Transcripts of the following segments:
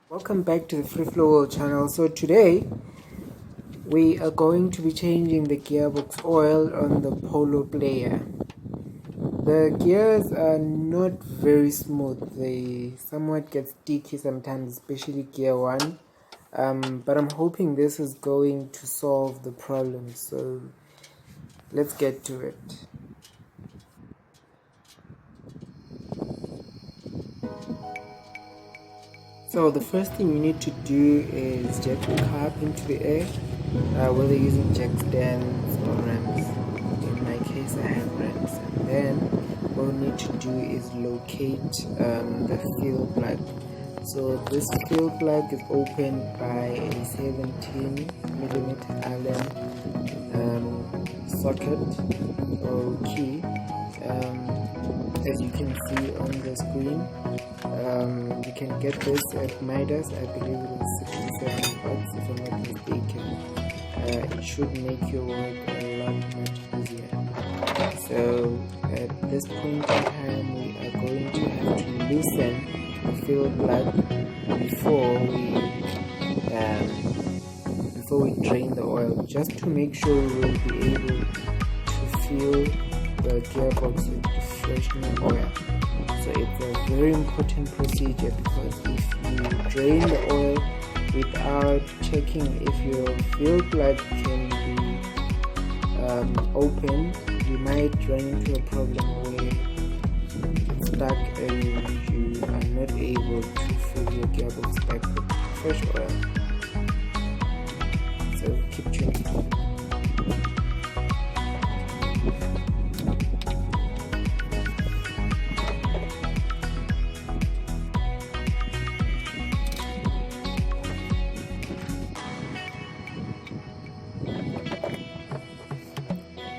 Welcome back to the Free Flow World channel. So today we are going to be changing the gearbox oil on the Polo Playa. The gears are not very smooth. They somewhat get sticky sometimes, especially gear 1. But I'm hoping this is going to solve the problem. So let's get to it. So the first thing you need to do is jack the car up into the air, whether using jack stands or rams. In my case I have rams. And then what we need to do is locate the fuel plug. So this fuel plug is opened by a 17mm Allen socket or key. As you can see on the screen, you can get this at Midas. I believe it is 67 bucks if I'm not mistaken. It should make your work a lot much easier. So at this point in time we are going to have to loosen the fuel plug before we drain the oil, just to make sure we will be able to fill the gearbox with the fresh new oil. So it's a very important procedure, because if you drain the oil without checking if your fuel plug can be open, you might run into a problem where it's stuck and you are not able to fill your gearbox back with fresh oil. So keep tuning.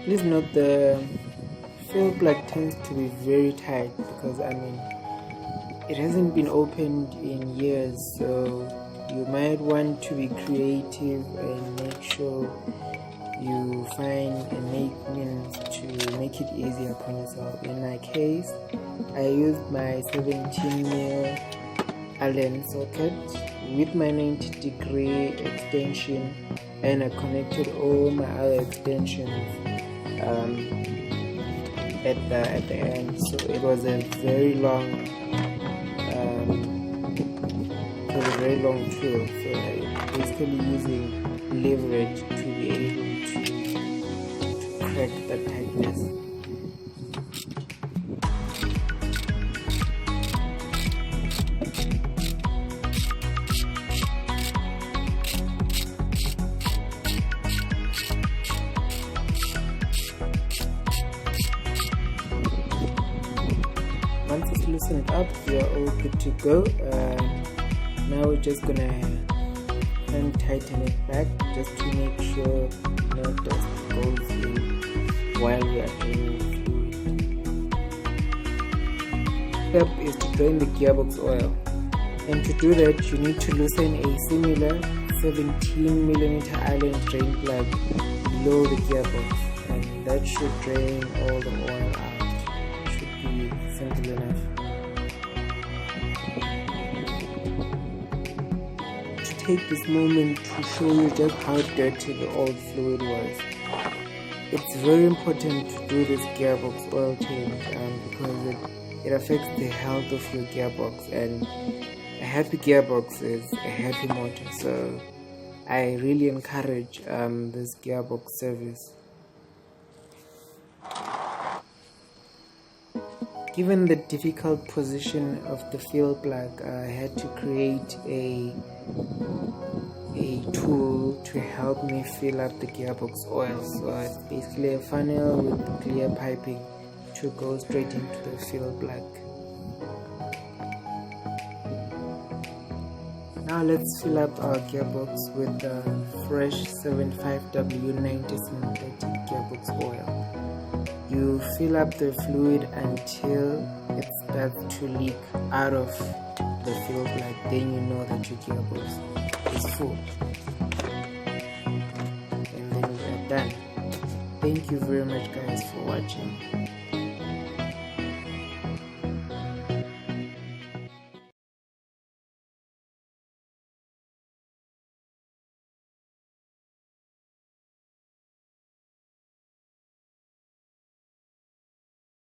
Please note the fuel plug tends to be very tight, because it hasn't been opened in years, so you might want to be creative and make sure you find and make means to make it easier upon yourself. In my case, I used my 17mm Allen socket with my 90-degree extension, and I connected all my other extensions at the end. So it was a very long tool. So I'm basically using leverage to be able to crack that tightness. Once it's loosened up, we are all good to go. Now we're just gonna tighten it back, just to make sure no dust goes in while we are draining fluid. Step is to drain the gearbox oil, and to do that you need to loosen a similar 17mm Allen drain plug below the gearbox, and that should drain all the oil out. Should be simple enough. Take this moment to show you just how dirty the old fluid was. It's very important to do this gearbox oil change, because it affects the health of your gearbox, and a happy gearbox is a happy motor. So I really encourage this gearbox service. Given the difficult position of the fuel plug, I had to create a tool to help me fill up the gearbox oil. So it's basically a funnel with clear piping to go straight into the fuel plug. Now let's fill up our gearbox with the fresh 75W 90-synthetic gearbox oil. You fill up the fluid until it starts to leak out of the fuel plug. Then you know that your gearbox is full. And then we are done. Thank you very much guys for watching.